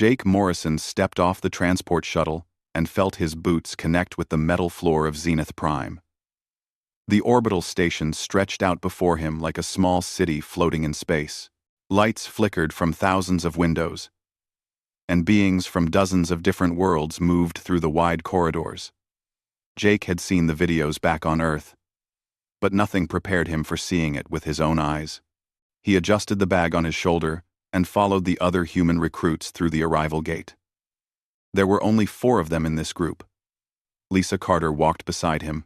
Jake Morrison stepped off the transport shuttle and felt his boots connect with the metal floor of Zenith Prime. The orbital station stretched out before him like a small city floating in space. Lights flickered from thousands of windows, and beings from dozens of different worlds moved through the wide corridors. Jake had seen the videos back on Earth, but nothing prepared him for seeing it with his own eyes. He adjusted the bag on his shoulder and followed the other human recruits through the arrival gate. There were only 4 of them in this group. Lisa Carter walked beside him,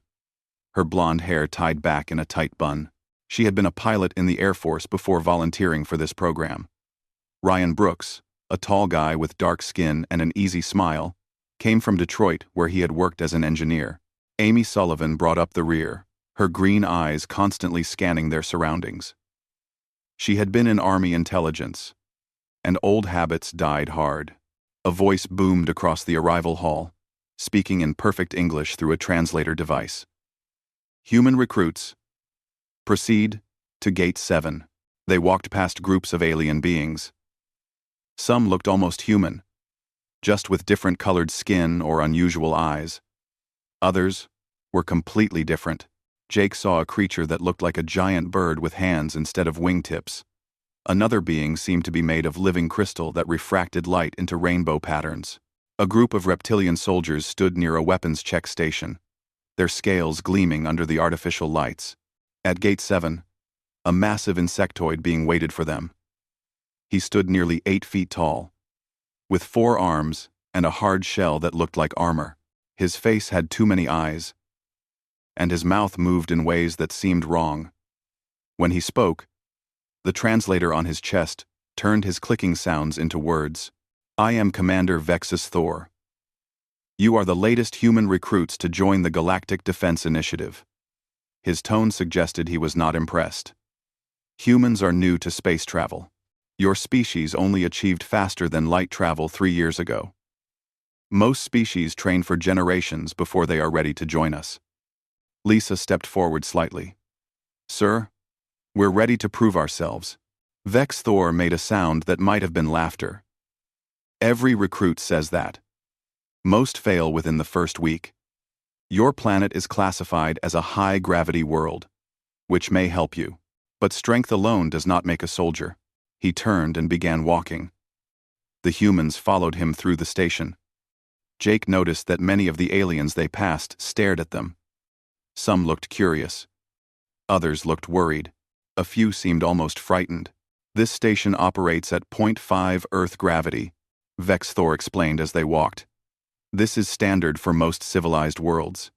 her blonde hair tied back in a tight bun. She had been a pilot in the Air Force before volunteering for this program. Ryan Brooks, a tall guy with dark skin and an easy smile, came from Detroit where he had worked as an engineer. Amy Sullivan brought up the rear, her green eyes constantly scanning their surroundings. She had been in Army intelligence, and old habits died hard. A voice boomed across the arrival hall, speaking in perfect English through a translator device. Human recruits, proceed to Gate 7. They walked past groups of alien beings. Some looked almost human, just with different colored skin or unusual eyes. Others were completely different. Jake saw a creature that looked like a giant bird with hands instead of wingtips. Another being seemed to be made of living crystal that refracted light into rainbow patterns. A group of reptilian soldiers stood near a weapons check station, their scales gleaming under the artificial lights. At Gate 7, a massive insectoid being waited for them. He stood nearly 8 feet tall, with 4 arms and a hard shell that looked like armor. His face had too many eyes, and his mouth moved in ways that seemed wrong. When he spoke, the translator on his chest turned his clicking sounds into words. I am Commander Vexus Thor. You are the latest human recruits to join the Galactic Defense Initiative. His tone suggested he was not impressed. Humans are new to space travel. Your species only achieved faster than light travel 3 years ago. Most species train for generations before they are ready to join us. Lisa stepped forward slightly. Sir, we're ready to prove ourselves. Vex Thor made a sound that might have been laughter. Every recruit says that. Most fail within the first week. Your planet is classified as a high-gravity world, which may help you. But strength alone does not make a soldier. He turned and began walking. The humans followed him through the station. Jake noticed that many of the aliens they passed stared at them. Some looked curious. Others looked worried. A few seemed almost frightened. This station operates at 0.5 Earth gravity, Vex Thor explained as they walked. This is standard for most civilized worlds.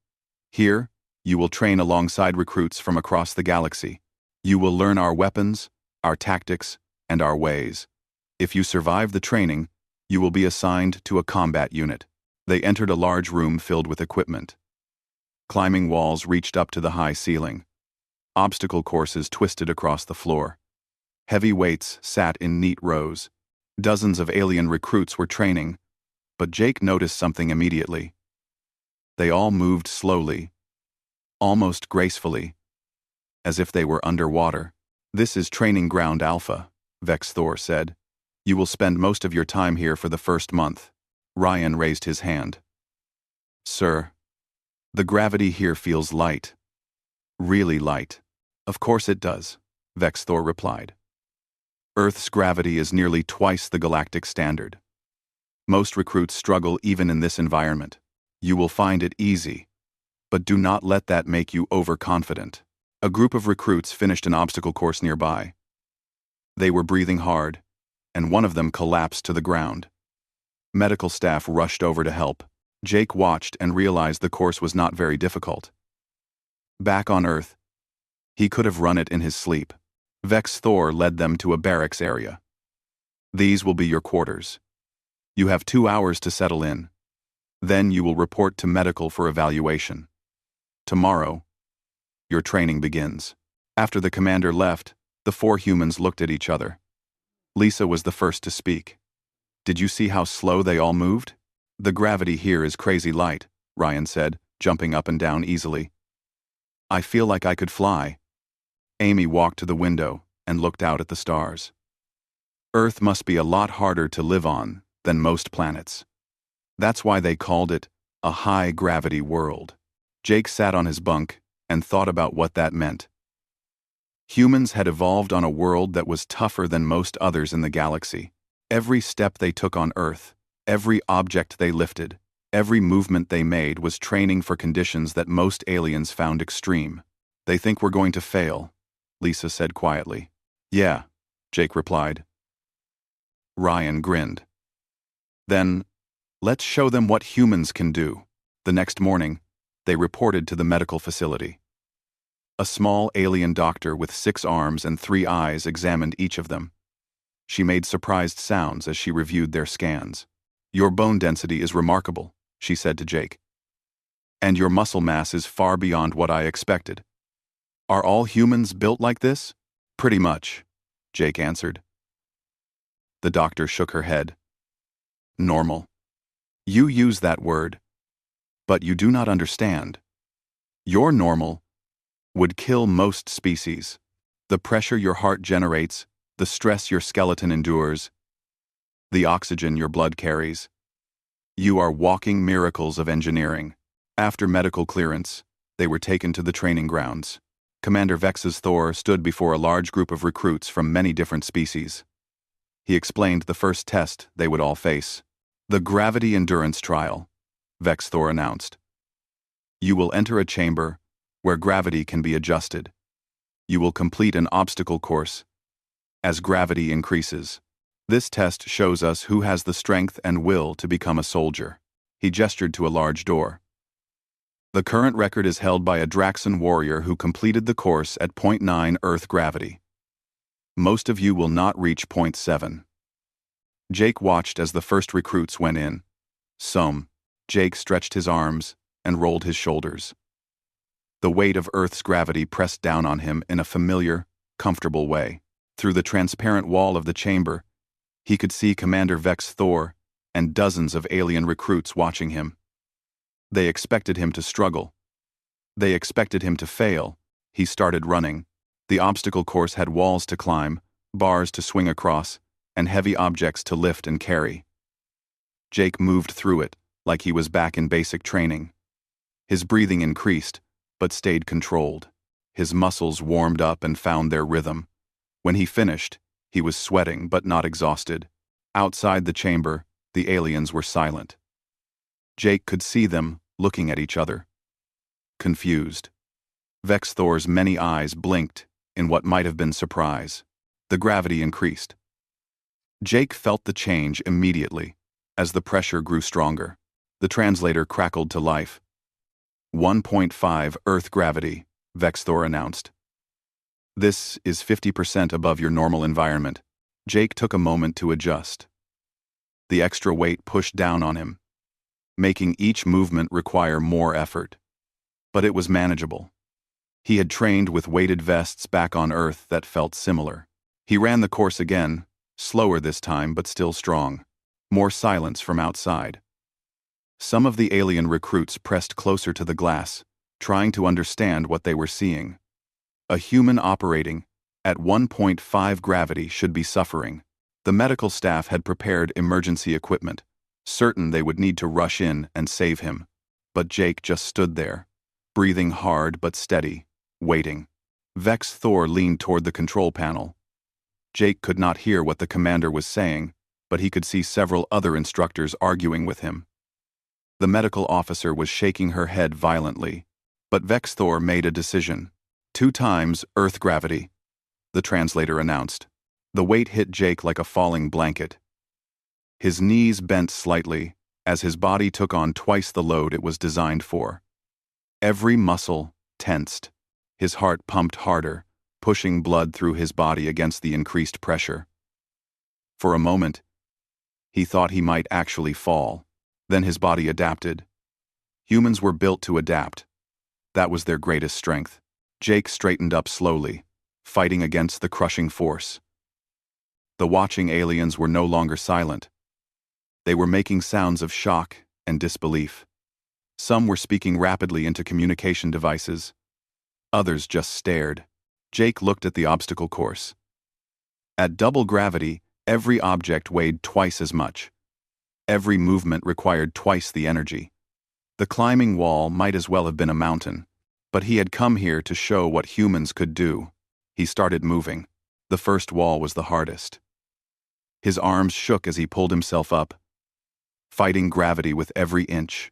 Here, you will train alongside recruits from across the galaxy. You will learn our weapons, our tactics, and our ways. If you survive the training, you will be assigned to a combat unit. They entered a large room filled with equipment. Climbing walls reached up to the high ceiling. Obstacle courses twisted across the floor. Heavy weights sat in neat rows. Dozens of alien recruits were training, but Jake noticed something immediately. They all moved slowly, almost gracefully, as if they were underwater. This is Training Ground Alpha, Vex Thor said. You will spend most of your time here for the first month. Ryan raised his hand. Sir, the gravity here feels light. Really light. Of course it does, Vex Thor replied. Earth's gravity is nearly twice the galactic standard. Most recruits struggle even in this environment. You will find it easy, but do not let that make you overconfident. A group of recruits finished an obstacle course nearby. They were breathing hard, and one of them collapsed to the ground. Medical staff rushed over to help. Jake watched and realized the course was not very difficult. Back on Earth, he could have run it in his sleep. Vex Thor led them to a barracks area. These will be your quarters. You have 2 hours to settle in. Then you will report to medical for evaluation. Tomorrow, your training begins. After the commander left, the 4 humans looked at each other. Lisa was the first to speak. Did you see how slow they all moved? The gravity here is crazy light, Ryan said, jumping up and down easily. I feel like I could fly. Amy walked to the window and looked out at the stars. Earth must be a lot harder to live on than most planets. That's why they called it a high-gravity world. Jake sat on his bunk and thought about what that meant. Humans had evolved on a world that was tougher than most others in the galaxy. Every step they took on Earth, every object they lifted, every movement they made was training for conditions that most aliens found extreme. "They think we're going to fail," Lisa said quietly. "Yeah," Jake replied. Ryan grinned. "Then, let's show them what humans can do." The next morning, they reported to the medical facility. A small alien doctor with 6 arms and 3 eyes examined each of them. She made surprised sounds as she reviewed their scans. "Your bone density is remarkable," she said to Jake. "And your muscle mass is far beyond what I expected. Are all humans built like this?" "Pretty much," Jake answered. The doctor shook her head. "Normal. You use that word, but you do not understand. Your normal would kill most species. The pressure your heart generates, the stress your skeleton endures, the oxygen your blood carries. You are walking miracles of engineering." After medical clearance, they were taken to the training grounds. Commander Vex's Thor stood before a large group of recruits from many different species. He explained the first test they would all face. "The gravity endurance trial," Vex Thor announced. "You will enter a chamber where gravity can be adjusted. You will complete an obstacle course as gravity increases. This test shows us who has the strength and will to become a soldier." He gestured to a large door. "The current record is held by a Draxan warrior who completed the course at 0.9 Earth gravity. Most of you will not reach 0.7. Jake watched as the first recruits went in. Jake stretched his arms and rolled his shoulders. The weight of Earth's gravity pressed down on him in a familiar, comfortable way. Through the transparent wall of the chamber, he could see Commander Vex Thor and dozens of alien recruits watching him. They expected him to struggle. They expected him to fail. He started running. The obstacle course had walls to climb, bars to swing across, and heavy objects to lift and carry. Jake moved through it like he was back in basic training. His breathing increased, but stayed controlled. His muscles warmed up and found their rhythm. When he finished, he was sweating but not exhausted. Outside the chamber, the aliens were silent. Jake could see them looking at each other, confused. Vex Thor's many eyes blinked in what might have been surprise. The gravity increased. Jake felt the change immediately as the pressure grew stronger. The translator crackled to life. 1.5 Earth gravity, Vex Thor announced. "This is 50% above your normal environment." Jake took a moment to adjust. The extra weight pushed down on him, making each movement require more effort. But it was manageable. He had trained with weighted vests back on Earth that felt similar. He ran the course again, slower this time but still strong. More silence from outside. Some of the alien recruits pressed closer to the glass, trying to understand what they were seeing. A human operating at 1.5 gravity should be suffering. The medical staff had prepared emergency equipment, certain they would need to rush in and save him. But Jake just stood there, breathing hard but steady, waiting. Vex Thor leaned toward the control panel. Jake could not hear what the commander was saying, but he could see several other instructors arguing with him. The medical officer was shaking her head violently, but Vex Thor made a decision. 2 times Earth gravity, the translator announced. The weight hit Jake like a falling blanket. His knees bent slightly as his body took on twice the load it was designed for. Every muscle tensed. His heart pumped harder, pushing blood through his body against the increased pressure. For a moment, he thought he might actually fall. Then his body adapted. Humans were built to adapt. That was their greatest strength. Jake straightened up slowly, fighting against the crushing force. The watching aliens were no longer silent. They were making sounds of shock and disbelief. Some were speaking rapidly into communication devices. Others just stared. Jake looked at the obstacle course. At double gravity, every object weighed twice as much. Every movement required twice the energy. The climbing wall might as well have been a mountain, but he had come here to show what humans could do. He started moving. The first wall was the hardest. His arms shook as he pulled himself up, fighting gravity with every inch.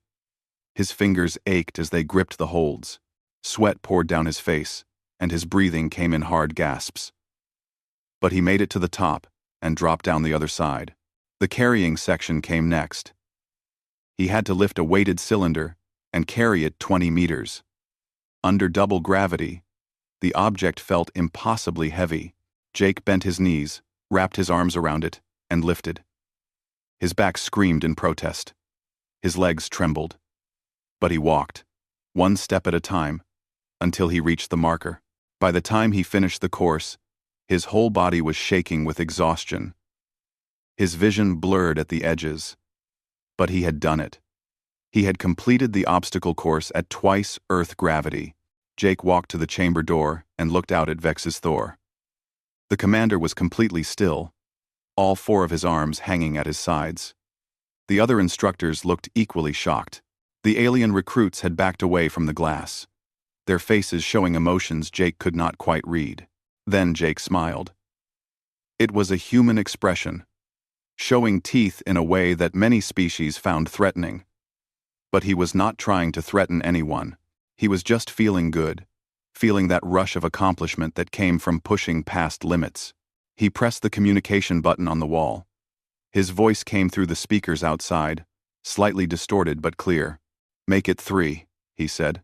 His fingers ached as they gripped the holds. Sweat poured down his face, and his breathing came in hard gasps. But he made it to the top and dropped down the other side. The carrying section came next. He had to lift a weighted cylinder and carry it 20 meters. Under double gravity, the object felt impossibly heavy. Jake bent his knees, wrapped his arms around it, and lifted. His back screamed in protest. His legs trembled. But he walked, one step at a time, until he reached the marker. By the time he finished the course, his whole body was shaking with exhaustion. His vision blurred at the edges. But he had done it. He had completed the obstacle course at twice Earth gravity. Jake walked to the chamber door and looked out at Vex's Thor. The commander was completely still, all four of his arms hanging at his sides. The other instructors looked equally shocked. The alien recruits had backed away from the glass, their faces showing emotions Jake could not quite read. Then Jake smiled. It was a human expression, showing teeth in a way that many species found threatening. But he was not trying to threaten anyone. He was just feeling good, feeling that rush of accomplishment that came from pushing past limits. He pressed the communication button on the wall. His voice came through the speakers outside, slightly distorted but clear. "Make it 3, he said.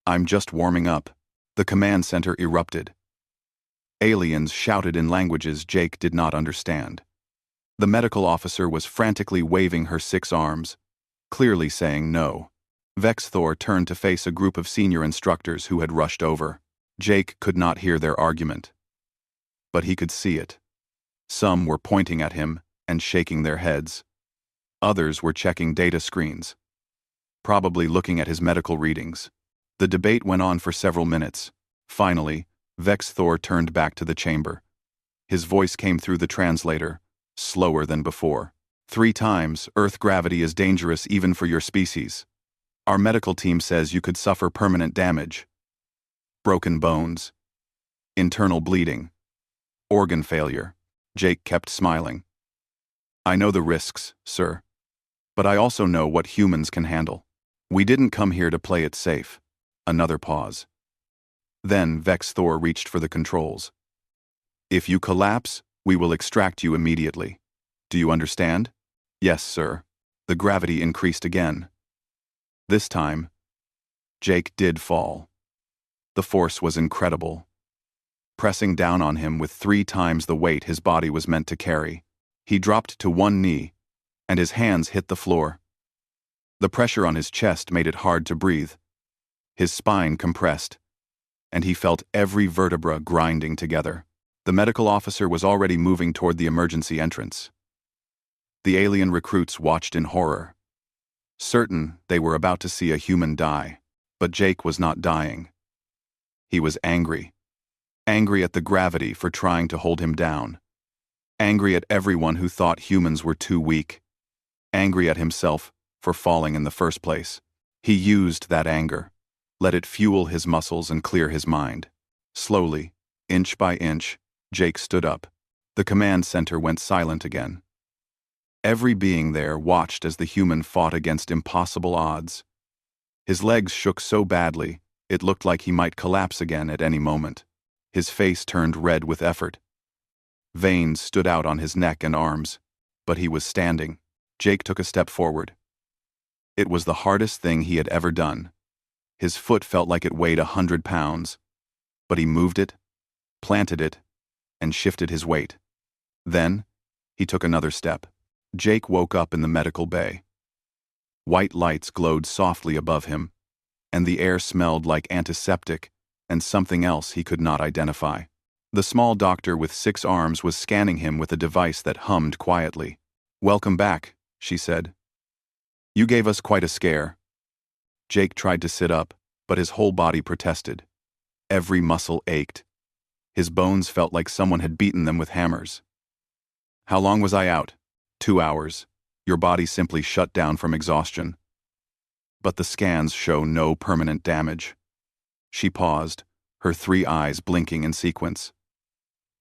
"I'm just warming up." The command center erupted. Aliens shouted in languages Jake did not understand. The medical officer was frantically waving her 6 arms, clearly saying no. Vex Thor turned to face a group of senior instructors who had rushed over. Jake could not hear their argument, but he could see it. Some were pointing at him and shaking their heads. Others were checking data screens, probably looking at his medical readings. The debate went on for several minutes. Finally, Vex Thor turned back to the chamber. His voice came through the translator, slower than before. 3 times, Earth gravity is dangerous even for your species. Our medical team says you could suffer permanent damage. Broken bones. Internal bleeding. Organ failure. Jake kept smiling. I know the risks, sir. But I also know what humans can handle. We didn't come here to play it safe. Another pause. Then Vex Thor reached for the controls. If you collapse, we will extract you immediately. Do you understand? Yes, sir. The gravity increased again. This time, Jake did fall. The force was incredible, pressing down on him with 3 times the weight his body was meant to carry. He dropped to one knee, and his hands hit the floor. The pressure on his chest made it hard to breathe. His spine compressed, and he felt every vertebra grinding together. The medical officer was already moving toward the emergency entrance. The alien recruits watched in horror, certain they were about to see a human die. But Jake was not dying. He was angry. Angry at the gravity for trying to hold him down. Angry at everyone who thought humans were too weak. Angry at himself for falling in the first place. He used that anger, let it fuel his muscles and clear his mind. Slowly, inch by inch, Jake stood up. The command center went silent again. Every being there watched as the human fought against impossible odds. His legs shook so badly, it looked like he might collapse again at any moment. His face turned red with effort. Veins stood out on his neck and arms, but he was standing. Jake took a step forward. It was the hardest thing he had ever done. His foot felt like it weighed 100 pounds, but he moved it, planted it, and shifted his weight. Then, he took another step. Jake woke up in the medical bay. White lights glowed softly above him, and the air smelled like antiseptic and something else he could not identify. The small doctor with 6 arms was scanning him with a device that hummed quietly. "Welcome back," she said. "You gave us quite a scare." Jake tried to sit up, but his whole body protested. Every muscle ached. His bones felt like someone had beaten them with hammers. "How long was I out?" 2 hours. Your body simply shut down from exhaustion. But the scans show no permanent damage. She paused, her 3 eyes blinking in sequence.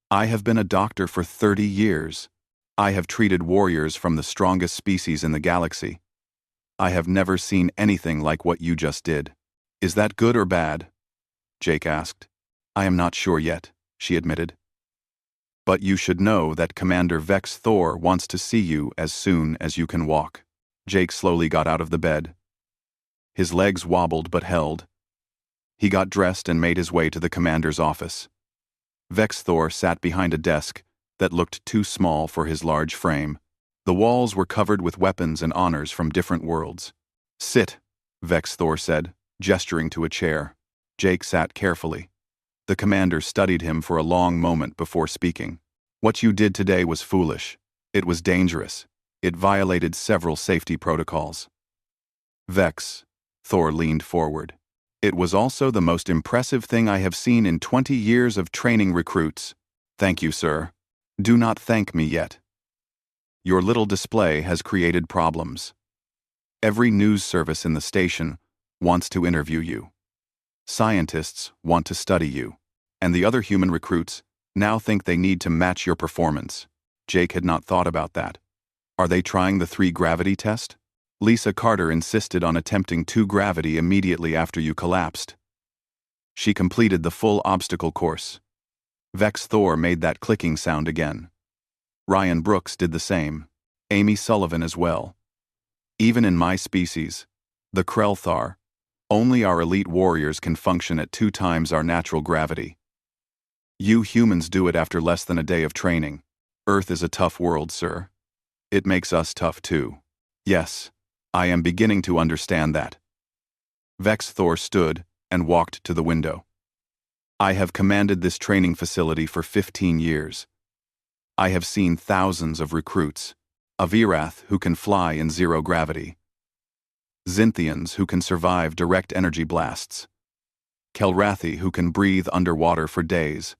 I have been a doctor for 30 years. I have treated warriors from the strongest species in the galaxy. I have never seen anything like what you just did. Is that good or bad? Jake asked. I am not sure yet, she admitted. But you should know that Commander Vex Thor wants to see you as soon as you can walk. Jake slowly got out of the bed. His legs wobbled but held. He got dressed and made his way to the commander's office. Vex Thor sat behind a desk that looked too small for his large frame. The walls were covered with weapons and honors from different worlds. Sit, Vex Thor said, gesturing to a chair. Jake sat carefully. The commander studied him for a long moment before speaking. What you did today was foolish. It was dangerous. It violated several safety protocols. Vex, Thor leaned forward. It was also the most impressive thing I have seen in 20 years of training recruits. Thank you, sir. Do not thank me yet. Your little display has created problems. Every news service in the station wants to interview you. Scientists want to study you, and the other human recruits now think they need to match your performance. Jake had not thought about that. Are they trying the 3-gravity test? Lisa Carter insisted on attempting 2-gravity immediately after you collapsed. She completed the full obstacle course. Vex Thor made that clicking sound again. Ryan Brooks did the same. Amy Sullivan as well. Even in my species, the Krelthar, only our elite warriors can function at 2 times our natural gravity. You humans do it after less than a day of training. Earth is a tough world, sir. It makes us tough too. Yes, I am beginning to understand that. Vex Thor stood and walked to the window. I have commanded this training facility for 15 years. I have seen thousands of recruits, Avirath who can fly in 0 gravity, Zynthians who can survive direct energy blasts, Kelrathi who can breathe underwater for days.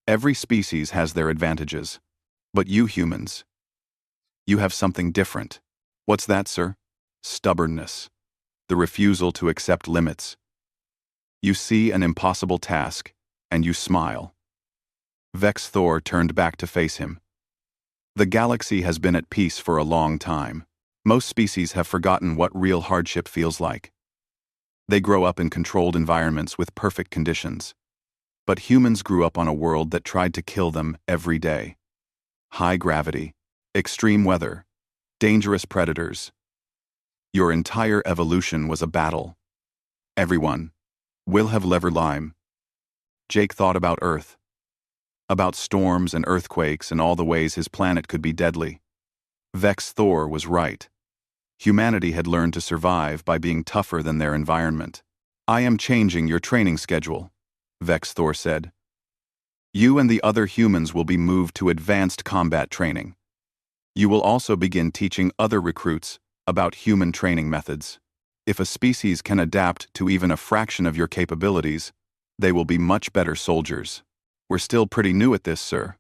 Every species has their advantages. But you humans, you have something different. What's that, sir? Stubbornness. The refusal to accept limits. You see an impossible task, and you smile. Vex Thor turned back to face him. The galaxy has been at peace for a long time. Most species have forgotten what real hardship feels like. They grow up in controlled environments with perfect conditions. But humans grew up on a world that tried to kill them every day. High gravity, extreme weather, dangerous predators. Your entire evolution was a battle. Everyone will have lever lime. Jake thought about Earth. About storms and earthquakes and all the ways his planet could be deadly. Vex Thor was right. Humanity had learned to survive by being tougher than their environment. I am changing your training schedule, Vex Thor said. You and the other humans will be moved to advanced combat training. You will also begin teaching other recruits about human training methods. If a species can adapt to even a fraction of your capabilities, they will be much better soldiers. We're still pretty new at this, sir.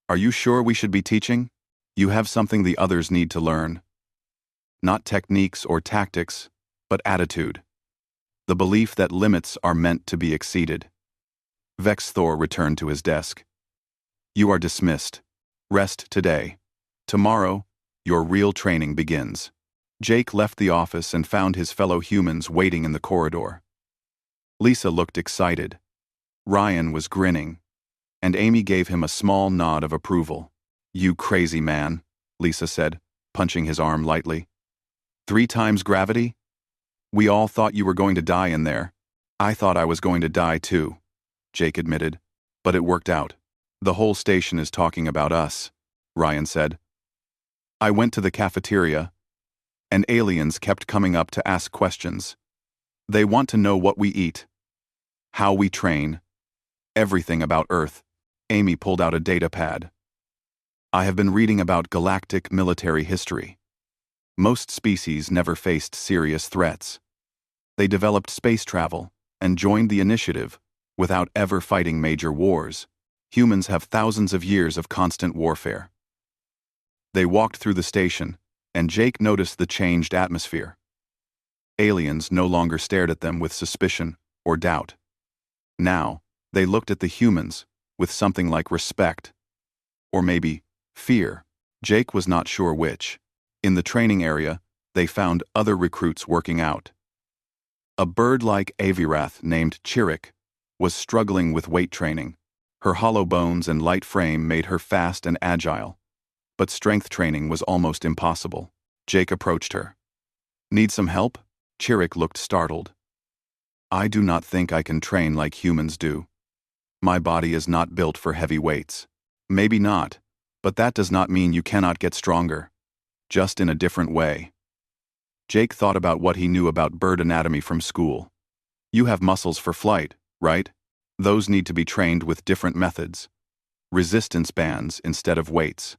Are you sure we should be teaching? You have something the others need to learn. Not techniques or tactics, but attitude. The belief that limits are meant to be exceeded. Vex Thor returned to his desk. You are dismissed. Rest today. Tomorrow, your real training begins. Jake left the office and found his fellow humans waiting in the corridor. Lisa looked excited. Ryan was grinning, and Amy gave him a small nod of approval. You crazy man, Lisa said, punching his arm lightly. 3 times gravity? We all thought you were going to die in there. I thought I was going to die too, Jake admitted, but it worked out. The whole station is talking about us, Ryan said. I went to the cafeteria, and aliens kept coming up to ask questions. They want to know what we eat, how we train, everything about Earth. Amy pulled out a data pad. I have been reading about galactic military history. Most species never faced serious threats. They developed space travel and joined the initiative without ever fighting major wars. Humans have thousands of years of constant warfare. They walked through the station, and Jake noticed the changed atmosphere. Aliens no longer stared at them with suspicion or doubt. Now, they looked at the humans with something like respect, or maybe fear. Jake was not sure which. In the training area, they found other recruits working out. A bird-like avirath named Chirik was struggling with weight training. Her hollow bones and light frame made her fast and agile, but strength training was almost impossible. Jake approached her. "Need some help?" Chirik looked startled. "I do not think I can train like humans do. My body is not built for heavy weights." "Maybe not, but that does not mean you cannot get stronger. Just in a different way." Jake thought about what he knew about bird anatomy from school. You have muscles for flight, right? Those need to be trained with different methods. Resistance bands instead of weights.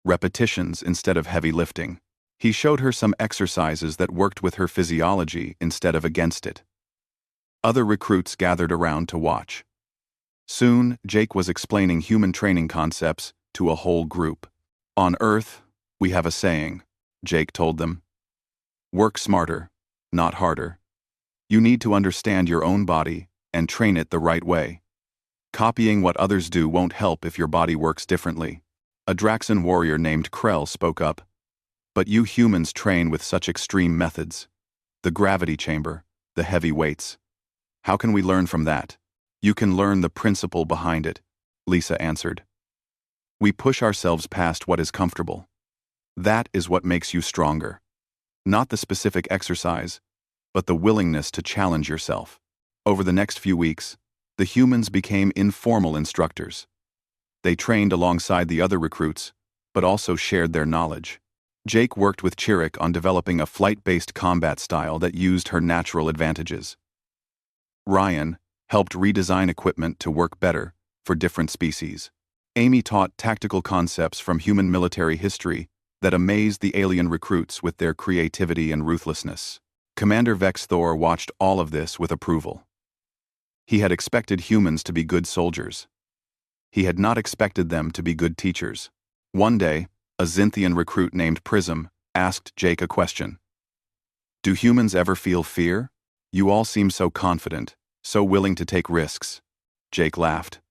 Repetitions instead of heavy lifting. He showed her some exercises that worked with her physiology instead of against it. Other recruits gathered around to watch. Soon, Jake was explaining human training concepts to a whole group. "On Earth, we have a saying," Jake told them. "Work smarter, not harder. You need to understand your own body and train it the right way. Copying what others do won't help if your body works differently." A Draxan warrior named Krell spoke up. "But you humans train with such extreme methods. The gravity chamber, the heavy weights. How can we learn from that?" "You can learn the principle behind it," Lisa answered. "We push ourselves past what is comfortable. That is what makes you stronger. Not the specific exercise, but the willingness to challenge yourself." Over the next few weeks, the humans became informal instructors. They trained alongside the other recruits, but also shared their knowledge. Jake worked with Chirik on developing a flight-based combat style that used her natural advantages. Ryan helped redesign equipment to work better for different species. Amy taught tactical concepts from human military history that amazed the alien recruits with their creativity and ruthlessness. Commander Vex Thor watched all of this with approval. He had expected humans to be good soldiers. He had not expected them to be good teachers. One day, a Xinthian recruit named Prism asked Jake a question. "Do humans ever feel fear? You all seem so confident, so willing to take risks." Jake laughed.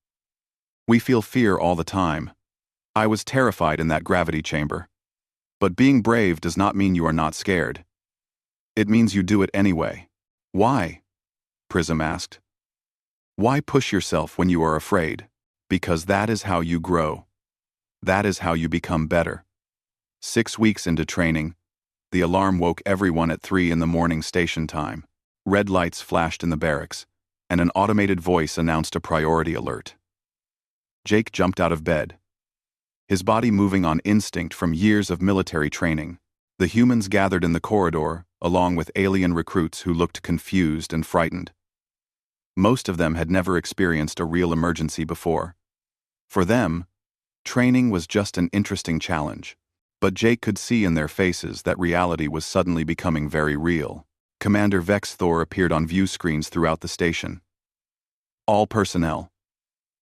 "We feel fear all the time. I was terrified in that gravity chamber. But being brave does not mean you are not scared. It means you do it anyway." "Why?" Prism asked. "Why push yourself when you are afraid? Because that is how you grow. That is how you become better." 6 weeks into training, the alarm woke everyone at 3 in the morning station time. Red lights flashed in the barracks, and an automated voice announced a priority alert. Jake jumped out of bed, his body moving on instinct from years of military training. The humans gathered in the corridor, along with alien recruits who looked confused and frightened. Most of them had never experienced a real emergency before. For them, training was just an interesting challenge. But Jake could see in their faces that reality was suddenly becoming very real. Commander Vex Thor appeared on view screens throughout the station. "All personnel.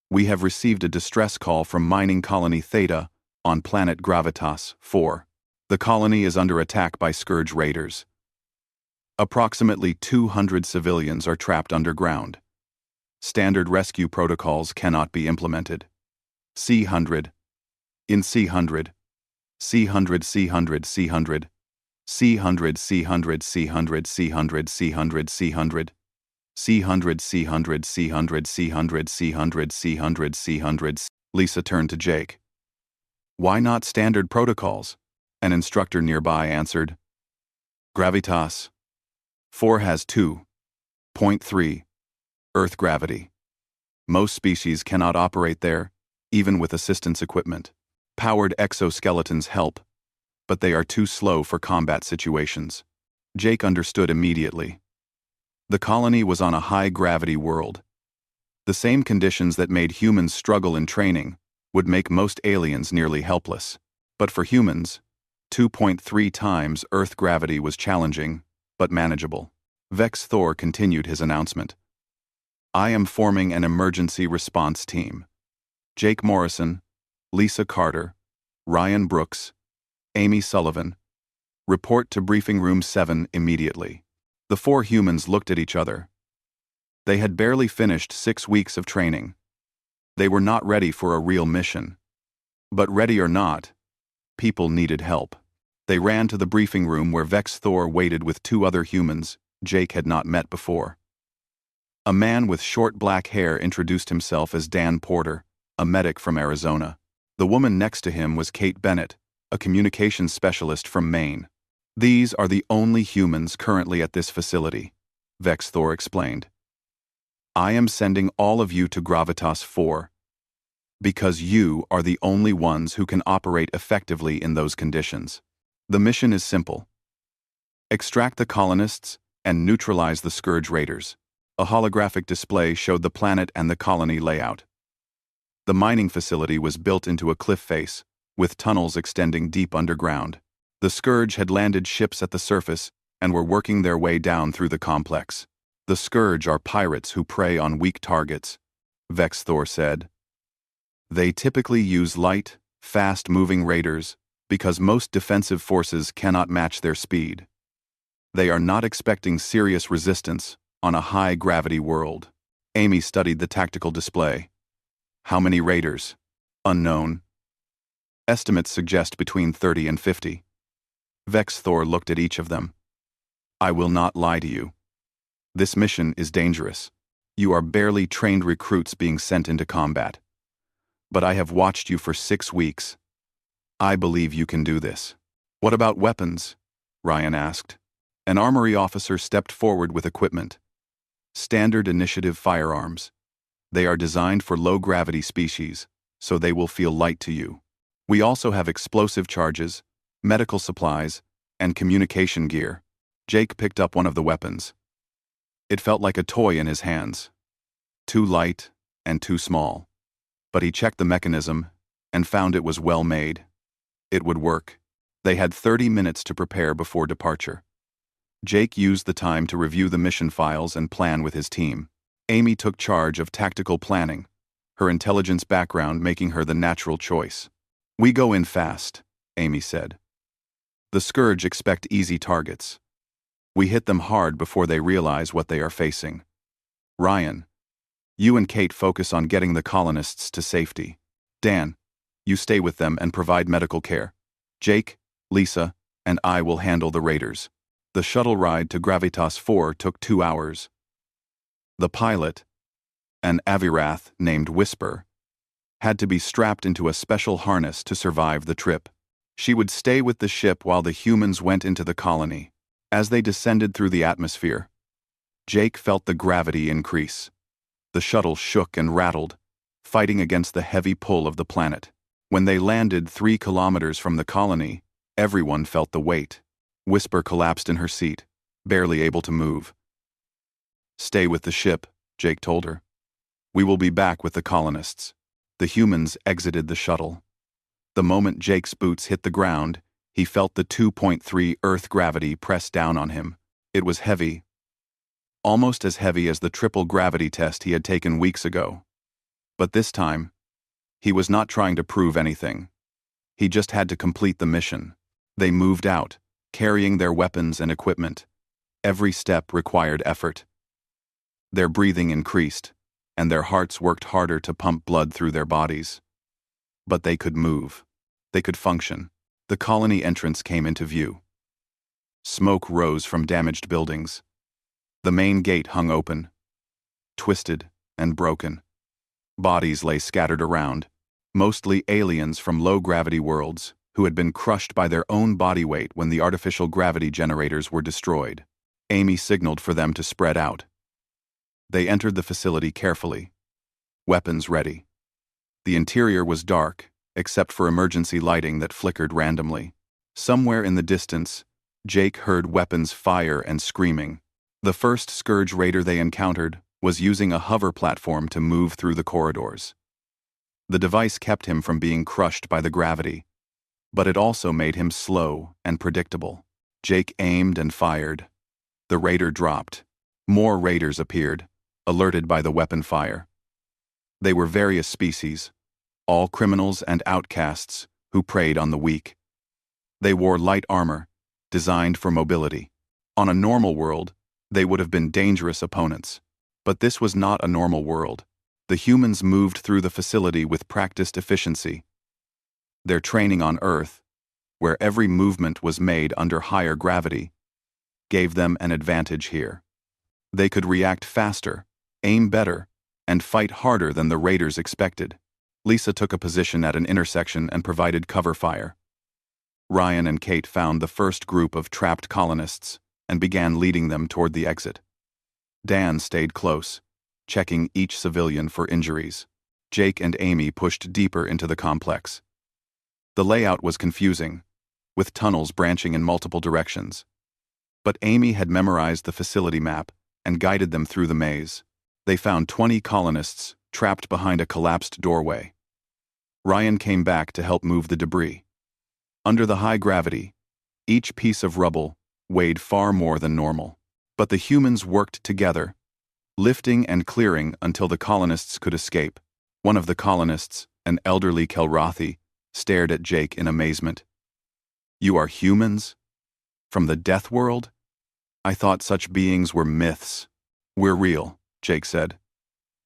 We have received a distress call from mining colony Theta on planet Gravitas 4. The colony is under attack by Scourge raiders. Approximately 200 civilians are trapped underground. Standard rescue protocols cannot be implemented. C-100. In C-100. C-100 C-100 C-100. C-100 C-100 C-100 C-100 C-100 C-100. C-100 C-100 C-100 C-100 C-100 C-100 C-100. Lisa turned to Jake. "Why not standard protocols?" An instructor nearby answered. "Gravitas 4 has 2.3 Earth gravity. Most species cannot operate there, even with assistance equipment. Powered exoskeletons help, but they are too slow for combat situations." Jake understood immediately. The colony was on a high-gravity world. The same conditions that made humans struggle in training would make most aliens nearly helpless. But for humans, 2.3 times Earth gravity was challenging, but manageable. Vex Thor continued his announcement. "I am forming an emergency response team. Jake Morrison, Lisa Carter, Ryan Brooks, Amy Sullivan. Report to Briefing Room 7 immediately. The four humans looked at each other. They had barely finished 6 weeks of training. They were not ready for a real mission. But ready or not, people needed help. They ran to the briefing room where Vex Thor waited with 2 other humans Jake had not met before. A man with short black hair introduced himself as Dan Porter, a medic from Arizona. The woman next to him was Kate Bennett, a communications specialist from Maine. These are the only humans currently at this facility, Vex Thor explained. I am sending all of you to Gravitas 4 because you are the only ones who can operate effectively in those conditions. The mission is simple. Extract the colonists and neutralize the Scourge Raiders. A holographic display showed the planet and the colony layout. The mining facility was built into a cliff face, with tunnels extending deep underground. The Scourge had landed ships at the surface and were working their way down through the complex. The Scourge are pirates who prey on weak targets, Vex Thor said. They typically use light, fast-moving raiders because most defensive forces cannot match their speed. They are not expecting serious resistance on a high-gravity world. Amy studied the tactical display. How many raiders? Unknown. Estimates suggest between 30 and 50. Vex Thor looked at each of them. I will not lie to you. This mission is dangerous. You are barely trained recruits being sent into combat. But I have watched you for 6 weeks. I believe you can do this. What about weapons? Ryan asked. An armory officer stepped forward with equipment. Standard initiative firearms. They are designed for low-gravity species, so they will feel light to you. We also have explosive charges, medical supplies, and communication gear. Jake picked up one of the weapons. It felt like a toy in his hands. Too light and too small. But he checked the mechanism and found it was well made. It would work. They had 30 minutes to prepare before departure. Jake used the time to review the mission files and plan with his team. Amy took charge of tactical planning, her intelligence background making her the natural choice. We go in fast, Amy said. The Scourge expect easy targets. We hit them hard before they realize what they are facing. Ryan, you and Kate focus on getting the colonists to safety. Dan, you stay with them and provide medical care. Jake, Lisa, and I will handle the raiders. The shuttle ride to Gravitas 4 took 2 hours. The pilot, an Avirath named Whisper, had to be strapped into a special harness to survive the trip. She would stay with the ship while the humans went into the colony. As they descended through the atmosphere, Jake felt the gravity increase. The shuttle shook and rattled, fighting against the heavy pull of the planet. When they landed 3 kilometers from the colony, everyone felt the weight. Whisper collapsed in her seat, barely able to move. Stay with the ship, Jake told her. We will be back with the colonists. The humans exited the shuttle. The moment Jake's boots hit the ground, he felt the 2.3 Earth gravity press down on him. It was heavy, almost as heavy as the triple gravity test he had taken weeks ago. But this time, he was not trying to prove anything. He just had to complete the mission. They moved out, carrying their weapons and equipment. Every step required effort. Their breathing increased, and their hearts worked harder to pump blood through their bodies. But they could move. They could function. The colony entrance came into view. Smoke rose from damaged buildings. The main gate hung open, twisted and broken. Bodies lay scattered around, mostly aliens from low-gravity worlds who had been crushed by their own body weight when the artificial gravity generators were destroyed. Amy signaled for them to spread out. They entered the facility carefully, weapons ready. The interior was dark, except for emergency lighting that flickered randomly. Somewhere in the distance, Jake heard weapons fire and screaming. The first Scourge raider they encountered was using a hover platform to move through the corridors. The device kept him from being crushed by the gravity, but it also made him slow and predictable. Jake aimed and fired. The raider dropped. More raiders appeared, alerted by the weapon fire. They were various species, all criminals and outcasts who preyed on the weak. They wore light armor, designed for mobility. On a normal world, they would have been dangerous opponents. But this was not a normal world. The humans moved through the facility with practiced efficiency. Their training on Earth, where every movement was made under higher gravity, gave them an advantage here. They could react faster, aim better, and fight harder than the raiders expected. Lisa took a position at an intersection and provided cover fire. Ryan and Kate found the first group of trapped colonists and began leading them toward the exit. Dan stayed close, checking each civilian for injuries. Jake and Amy pushed deeper into the complex. The layout was confusing, with tunnels branching in multiple directions. But Amy had memorized the facility map and guided them through the maze. They found 20 colonists trapped behind a collapsed doorway. Ryan came back to help move the debris. Under the high gravity, each piece of rubble weighed far more than normal. But the humans worked together, lifting and clearing until the colonists could escape. One of the colonists, an elderly Kelrathi, stared at Jake in amazement. "You are humans? From the death world? I thought such beings were myths." "We're real," Jake said.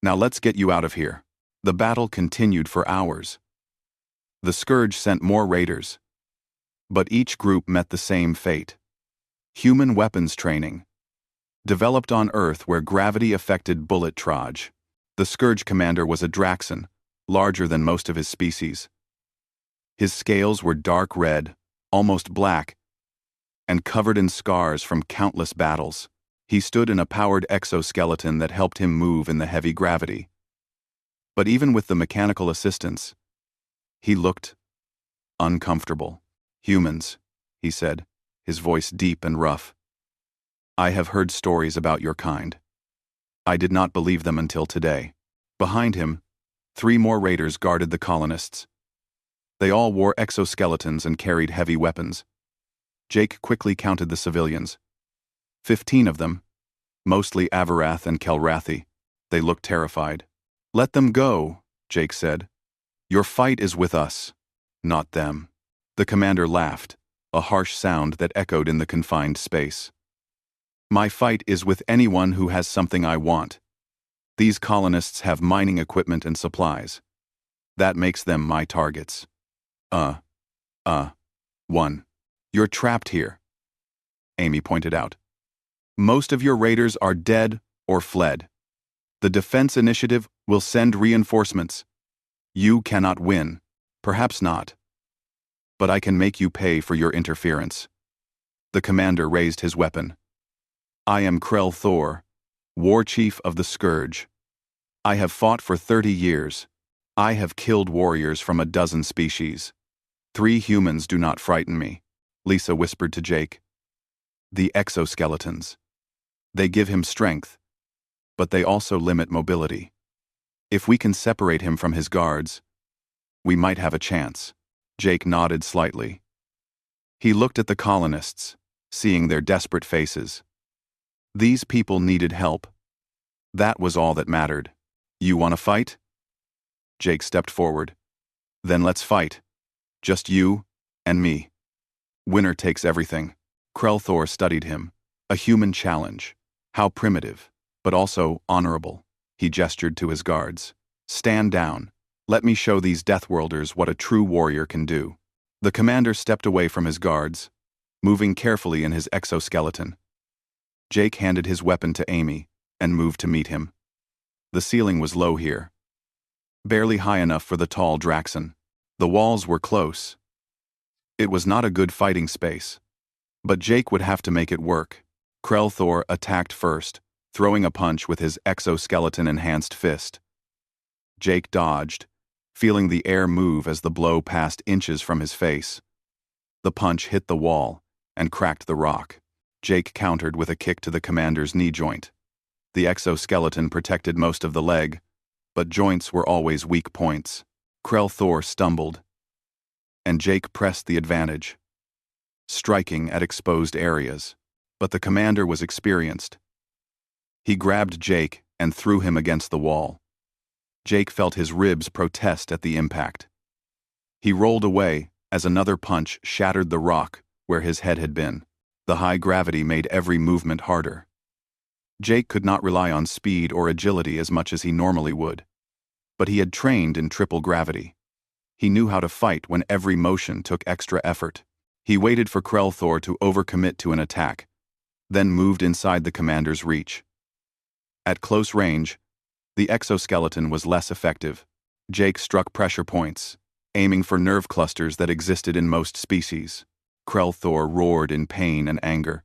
"Now let's get you out of here." The battle continued for hours. The Scourge sent more raiders, but each group met the same fate. Human weapons training, developed on Earth where gravity affected bullet traj. The Scourge commander was a Draxon, larger than most of his species. His scales were dark red, almost black, and covered in scars from countless battles. He stood in a powered exoskeleton that helped him move in the heavy gravity. But even with the mechanical assistance, he looked uncomfortable. "Humans," he said, his voice deep and rough. "I have heard stories about your kind. I did not believe them until today." Behind him, 3 more raiders guarded the colonists. They all wore exoskeletons and carried heavy weapons. Jake quickly counted the civilians. 15 of them, mostly Avarath and Kelrathi. They looked terrified. "Let them go," Jake said. "Your fight is with us, not them." The commander laughed, a harsh sound that echoed in the confined space. "My fight is with anyone who has something I want. These colonists have mining equipment and supplies. That makes them my targets." 1. "You're trapped here," Amy pointed out. "Most of your raiders are dead or fled. The Defense Initiative will send reinforcements. You cannot win. Perhaps not. But I can make you pay for your interference." The commander raised his weapon. "I am Krell Thor, War Chief of the Scourge. I have fought for 30 years. I have killed warriors from a dozen species. 3 humans do not frighten me," Lisa whispered to Jake. "The exoskeletons. They give him strength, but they also limit mobility. If we can separate him from his guards, we might have a chance." Jake nodded slightly. He looked at the colonists, seeing their desperate faces. These people needed help. That was all that mattered. "You want to fight?" Jake stepped forward. "Then let's fight. Just you and me. Winner takes everything." Krell studied him. A human challenge. How primitive, but also honorable. He gestured to his guards. "Stand down. Let me show these Deathworlders what a true warrior can do." The commander stepped away from his guards, moving carefully in his exoskeleton. Jake handed his weapon to Amy and moved to meet him. The ceiling was low here, barely high enough for the tall Draxon. The walls were close. It was not a good fighting space, but Jake would have to make it work. Krell attacked first, throwing a punch with his exoskeleton-enhanced fist. Jake dodged, feeling the air move as the blow passed inches from his face. The punch hit the wall and cracked the rock. Jake countered with a kick to the commander's knee joint. The exoskeleton protected most of the leg, but joints were always weak points. Krell stumbled, and Jake pressed the advantage, striking at exposed areas. But the commander was experienced. He grabbed Jake and threw him against the wall. Jake felt his ribs protest at the impact. He rolled away, as another punch shattered the rock where his head had been. The high gravity made every movement harder. Jake could not rely on speed or agility as much as he normally would. But he had trained in triple gravity. He knew how to fight when every motion took extra effort. He waited for Krell to overcommit to an attack, then moved inside the commander's reach. At close range, the exoskeleton was less effective. Jake struck pressure points, aiming for nerve clusters that existed in most species. Krell roared in pain and anger.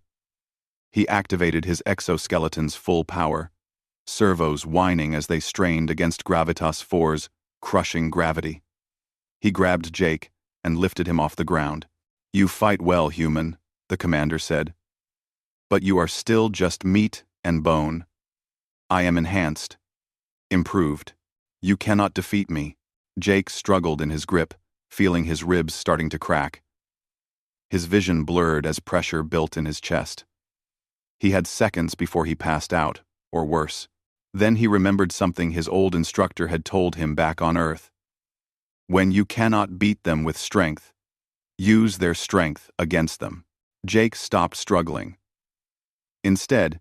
He activated his exoskeleton's full power, servos whining as they strained against Gravitas 4's crushing gravity. He grabbed Jake and lifted him off the ground. "You fight well, human," the commander said. "But you are still just meat and bone. I am enhanced, improved. You cannot defeat me." Jake struggled in his grip, feeling his ribs starting to crack. His vision blurred as pressure built in his chest. He had seconds before he passed out, or worse. Then he remembered something his old instructor had told him back on Earth. When you cannot beat them with strength, use their strength against them. Jake stopped struggling. Instead,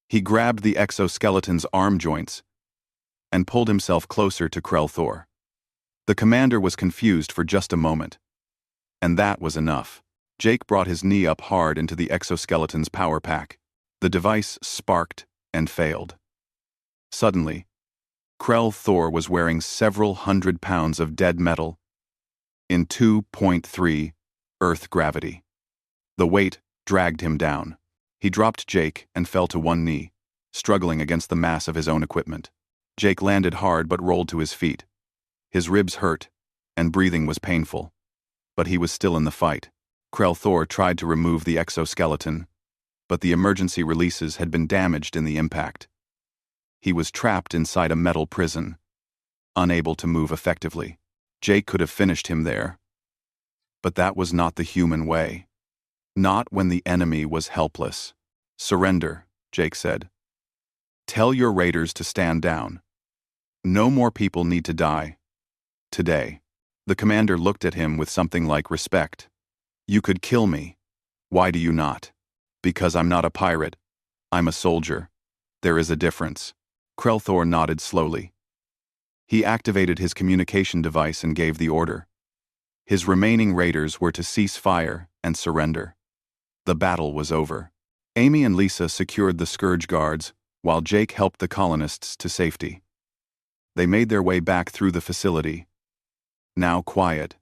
he grabbed the exoskeleton's arm joints and pulled himself closer to Krell. The commander was confused for just a moment. And that was enough. Jake brought his knee up hard into the exoskeleton's power pack. The device sparked and failed. Suddenly, Krell was wearing several hundred pounds of dead metal in 2.3 Earth gravity. The weight dragged him down. He dropped Jake and fell to one knee, struggling against the mass of his own equipment. Jake landed hard but rolled to his feet. His ribs hurt, and breathing was painful. But he was still in the fight. Krell tried to remove the exoskeleton, but the emergency releases had been damaged in the impact. He was trapped inside a metal prison, unable to move effectively. Jake could have finished him there. But that was not the human way. Not when the enemy was helpless. "Surrender," Jake said. "Tell your raiders to stand down. No more people need to die. Today." The commander looked at him with something like respect. "You could kill me. Why do you not?" "Because I'm not a pirate. I'm a soldier. There is a difference." Krell nodded slowly. He activated his communication device and gave the order. His remaining raiders were to cease fire and surrender. The battle was over. Amy and Lisa secured the Scourge guards, while Jake helped the colonists to safety. They made their way back through the facility, now quiet,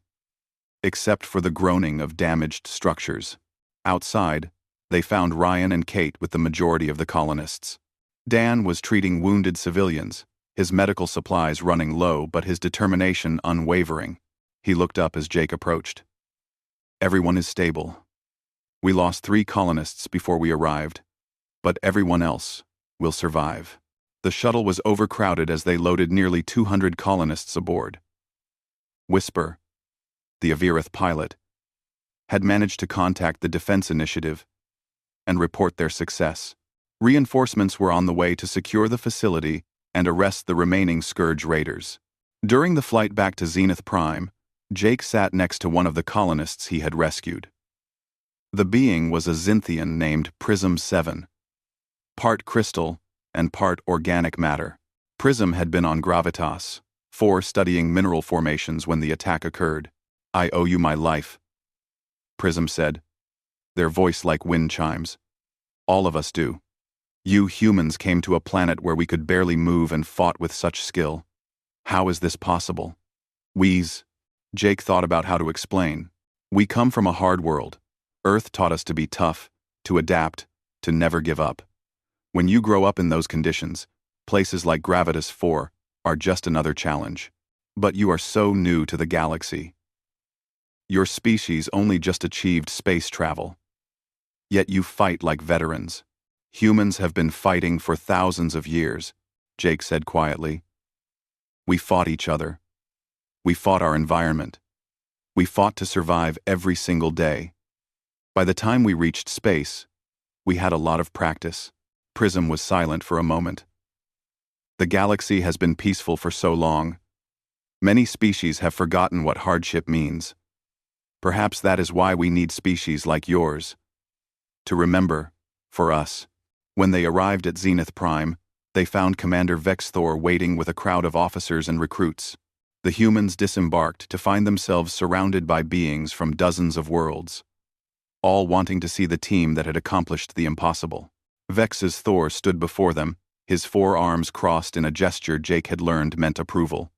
except for the groaning of damaged structures. Outside, they found Ryan and Kate with the majority of the colonists. Dan was treating wounded civilians, his medical supplies running low but his determination unwavering. He looked up as Jake approached. "Everyone is stable. We lost 3 colonists before we arrived, but everyone else will survive." The shuttle was overcrowded as they loaded nearly 200 colonists aboard. Whisper, the Avirith pilot, had managed to contact the Defense Initiative and report their success. Reinforcements were on the way to secure the facility and arrest the remaining Scourge raiders. During the flight back to Zenith Prime, Jake sat next to one of the colonists he had rescued. The being was a Zynthian named Prism 7, part crystal and part organic matter. Prism had been on Gravitas 4 studying mineral formations when the attack occurred. "I owe you my life," Prism said, their voice like wind chimes. "All of us do. You humans came to a planet where we could barely move and fought with such skill. How is this possible?" "We's," Jake thought about how to explain. "We come from a hard world. Earth taught us to be tough, to adapt, to never give up. When you grow up in those conditions, places like Gravitas 4 are just another challenge. But you are so new to the galaxy. Your species only just achieved space travel. Yet you fight like veterans. Humans have been fighting for thousands of years," Jake said quietly. "We fought each other. We fought our environment. We fought to survive every single day. By the time we reached space, we had a lot of practice." Prism was silent for a moment. "The galaxy has been peaceful for so long. Many species have forgotten what hardship means. Perhaps that is why we need species like yours. To remember, for us. When they arrived at Zenith Prime, they found Commander Vex Thor waiting with a crowd of officers and recruits. The humans disembarked to find themselves surrounded by beings from dozens of worlds, all wanting to see the team that had accomplished the impossible. Vex's Thor stood before them, his forearms crossed in a gesture Jake had learned meant approval.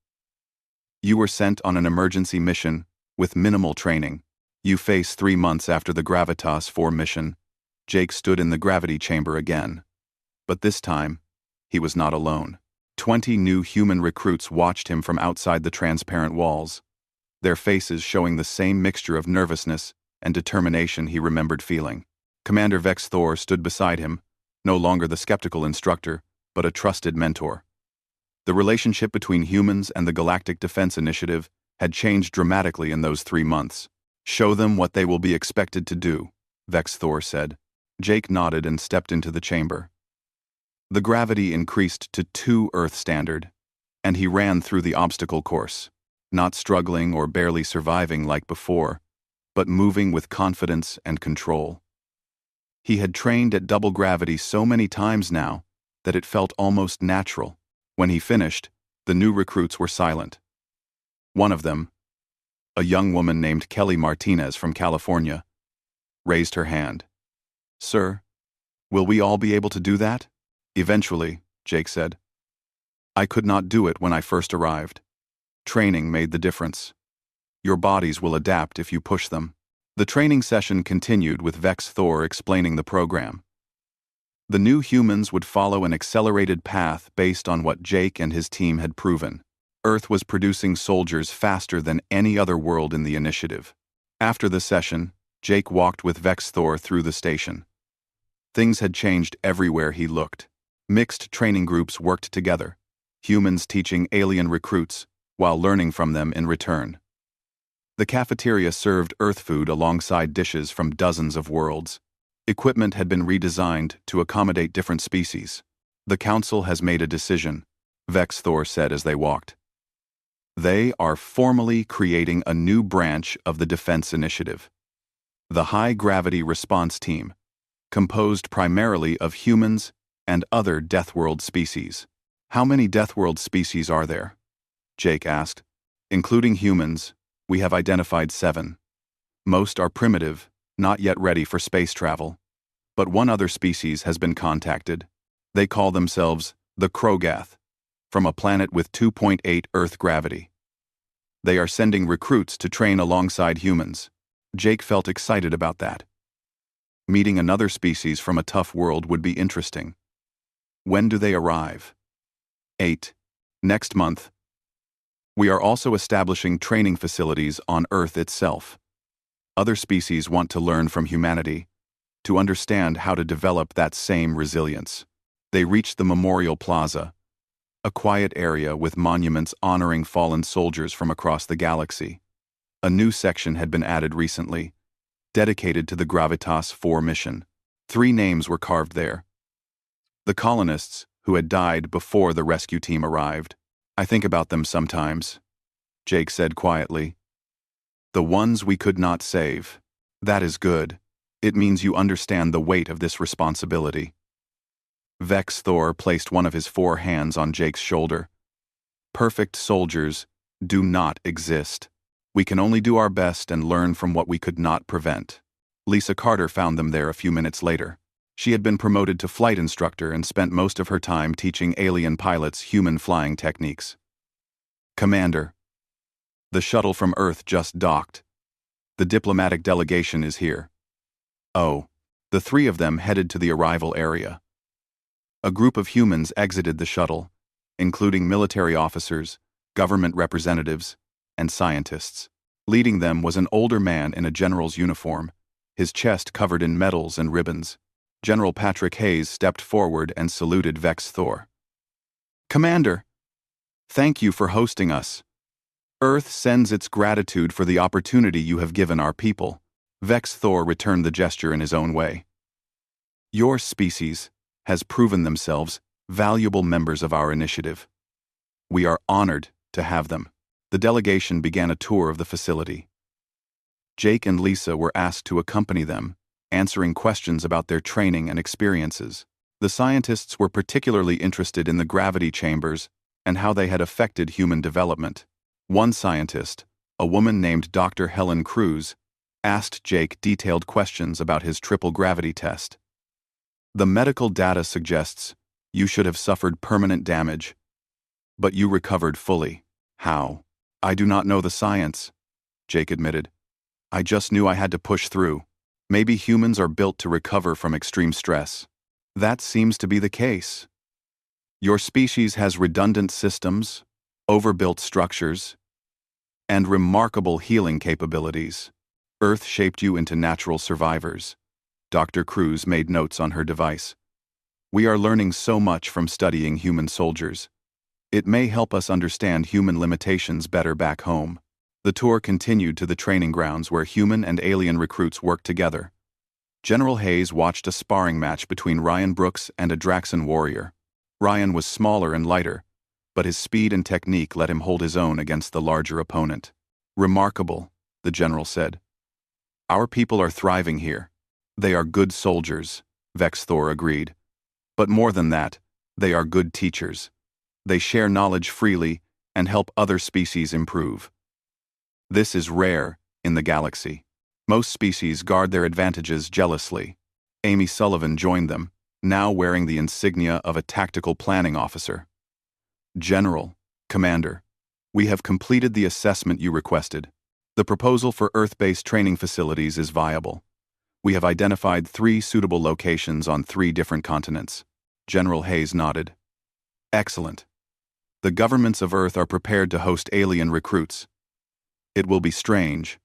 You were sent on an emergency mission, with minimal training. You face 3 months after the Gravitas 4 mission. Jake stood in the gravity chamber again. But this time, he was not alone. 20 new human recruits watched him from outside the transparent walls, their faces showing the same mixture of nervousness and determination he remembered feeling. Commander Vex Thor stood beside him, no longer the skeptical instructor, but a trusted mentor. The relationship between humans and the Galactic Defense Initiative had changed dramatically in those 3 months. Show them what they will be expected to do, Vex Thor said. Jake nodded and stepped into the chamber. The gravity increased to 2 Earth standard, and he ran through the obstacle course, not struggling or barely surviving like before, but moving with confidence and control. He had trained at double gravity so many times now that it felt almost natural. When he finished, the new recruits were silent. One of them, a young woman named Kelly Martinez from California, raised her hand. Sir, will we all be able to do that? Eventually, Jake said. I could not do it when I first arrived. Training made the difference. Your bodies will adapt if you push them. The training session continued with Vex Thor explaining the program. The new humans would follow an accelerated path based on what Jake and his team had proven. Earth was producing soldiers faster than any other world in the initiative. After the session, Jake walked with Vex Thor through the station. Things had changed everywhere he looked. Mixed training groups worked together, humans teaching alien recruits while learning from them in return. The cafeteria served Earth food alongside dishes from dozens of worlds. Equipment had been redesigned to accommodate different species. The Council has made a decision, Vex Thor said as they walked. They are formally creating a new branch of the Defense Initiative. The High Gravity Response Team, composed primarily of humans and other Deathworld species. How many Deathworld species are there? Jake asked. Including humans, we have identified 7. Most are primitive, not yet ready for space travel. But one other species has been contacted. They call themselves the Krogath, from a planet with 2.8 Earth gravity. They are sending recruits to train alongside humans. Jake felt excited about that. Meeting another species from a tough world would be interesting. When do they arrive? 8. Next month. We are also establishing training facilities on Earth itself. Other species want to learn from humanity, to understand how to develop that same resilience. They reached the Memorial Plaza, a quiet area with monuments honoring fallen soldiers from across the galaxy. A new section had been added recently, dedicated to the Gravitas 4 mission. 3 names were carved there. The colonists, who had died before the rescue team arrived. I think about them sometimes, Jake said quietly. The ones we could not save. That is good. It means you understand the weight of this responsibility. Vex Thor placed one of his 4 hands on Jake's shoulder. Perfect soldiers do not exist. We can only do our best and learn from what we could not prevent. Lisa Carter found them there a few minutes later. She had been promoted to flight instructor and spent most of her time teaching alien pilots human flying techniques. Commander, the shuttle from Earth just docked. The diplomatic delegation is here. Oh, the 3 of them headed to the arrival area. A group of humans exited the shuttle, including military officers, government representatives, and scientists. Leading them was an older man in a general's uniform, his chest covered in medals and ribbons. General Patrick Hayes stepped forward and saluted Vex Thor. Commander, thank you for hosting us. Earth sends its gratitude for the opportunity you have given our people. Vex Thor returned the gesture in his own way. Your species has proven themselves valuable members of our initiative. We are honored to have them. The delegation began a tour of the facility. Jake and Lisa were asked to accompany them, answering questions about their training and experiences. The scientists were particularly interested in the gravity chambers and how they had affected human development. One scientist, a woman named Dr. Helen Cruz, asked Jake detailed questions about his triple gravity test. The medical data suggests you should have suffered permanent damage, but you recovered fully. How? I do not know the science, Jake admitted. I just knew I had to push through. Maybe humans are built to recover from extreme stress. That seems to be the case. Your species has redundant systems, overbuilt structures, and remarkable healing capabilities. Earth shaped you into natural survivors. Dr. Cruz made notes on her device. We are learning so much from studying human soldiers. It may help us understand human limitations better back home. The tour continued to the training grounds where human and alien recruits worked together. General Hayes watched a sparring match between Ryan Brooks and a Draxan warrior. Ryan was smaller and lighter, but his speed and technique let him hold his own against the larger opponent. Remarkable, the general said. Our people are thriving here. They are good soldiers, Vex Thor agreed. But more than that, they are good teachers. They share knowledge freely and help other species improve. This is rare in the galaxy. Most species guard their advantages jealously. Amy Sullivan joined them, now wearing the insignia of a tactical planning officer. General, Commander, we have completed the assessment you requested. The proposal for Earth-based training facilities is viable. We have identified 3 suitable locations on 3 different continents. General Hayes nodded. Excellent. The governments of Earth are prepared to host alien recruits. It will be strange,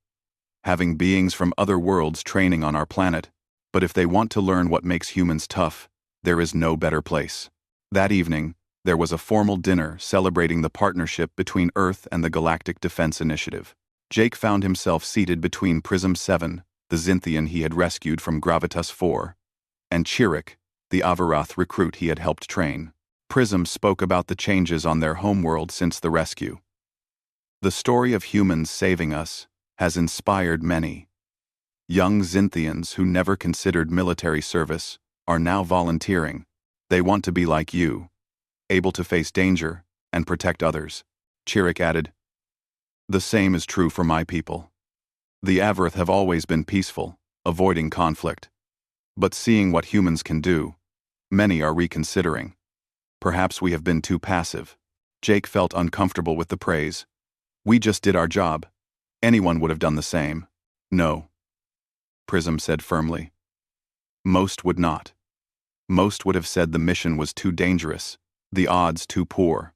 having beings from other worlds training on our planet, but if they want to learn what makes humans tough, there is no better place. That evening, there was a formal dinner celebrating the partnership between Earth and the Galactic Defense Initiative. Jake found himself seated between Prism 7, the Xinthian he had rescued from Gravitas 4, and Chirik, the Avarath recruit he had helped train. Prism spoke about the changes on their homeworld since the rescue. The story of humans saving us has inspired many. Young Xinthians who never considered military service are now volunteering. They want to be like you, able to face danger and protect others. Chirik added, The same is true for my people. The Avarath have always been peaceful, avoiding conflict. But seeing what humans can do, many are reconsidering. Perhaps we have been too passive. Jake felt uncomfortable with the praise. We just did our job. Anyone would have done the same. No, Prism said firmly. Most would not. Most would have said the mission was too dangerous, the odds too poor.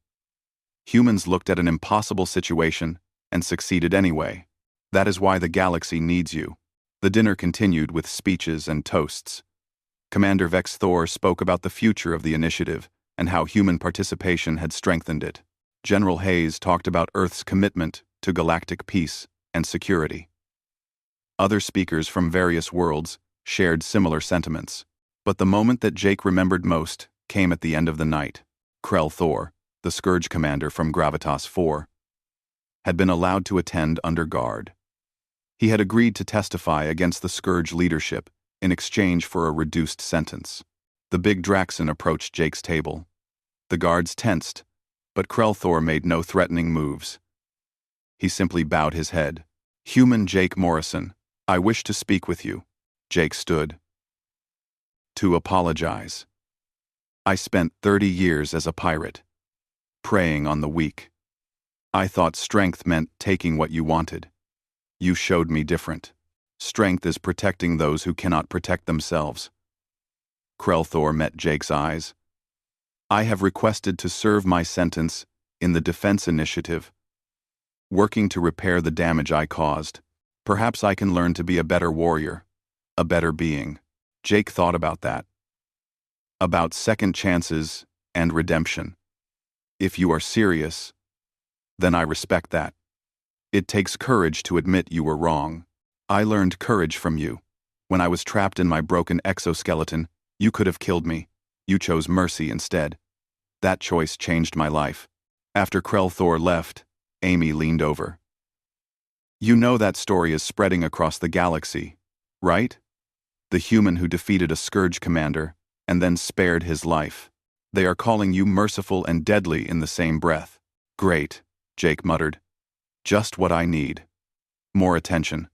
Humans looked at an impossible situation and succeeded anyway. That is why the galaxy needs you. The dinner continued with speeches and toasts. Commander Vex Thor spoke about the future of the initiative and how human participation had strengthened it. General Hayes talked about Earth's commitment to galactic peace and security. Other speakers from various worlds shared similar sentiments, but the moment that Jake remembered most came at the end of the night. Krell Thor, the Scourge commander from Gravitas 4, had been allowed to attend under guard. He had agreed to testify against the Scourge leadership in exchange for a reduced sentence. The big Draxan approached Jake's table. The guards tensed, but Krell Thor made no threatening moves. He simply bowed his head. Human Jake Morrison, I wish to speak with you. Jake stood. To apologize. I spent 30 years as a pirate, preying on the weak. I thought strength meant taking what you wanted. You showed me different. Strength is protecting those who cannot protect themselves. Krell Thor met Jake's eyes. I have requested to serve my sentence in the Defense Initiative, working to repair the damage I caused. Perhaps I can learn to be a better warrior, a better being. Jake thought about that. About second chances and redemption. If you are serious, then I respect that. It takes courage to admit you were wrong. I learned courage from you. When I was trapped in my broken exoskeleton, you could have killed me. You chose mercy instead. That choice changed my life. After Krell Thor left, Amy leaned over. You know that story is spreading across the galaxy, right? The human who defeated a Scourge commander and then spared his life. They are calling you merciful and deadly in the same breath. Great, Jake muttered. Just what I need. More attention.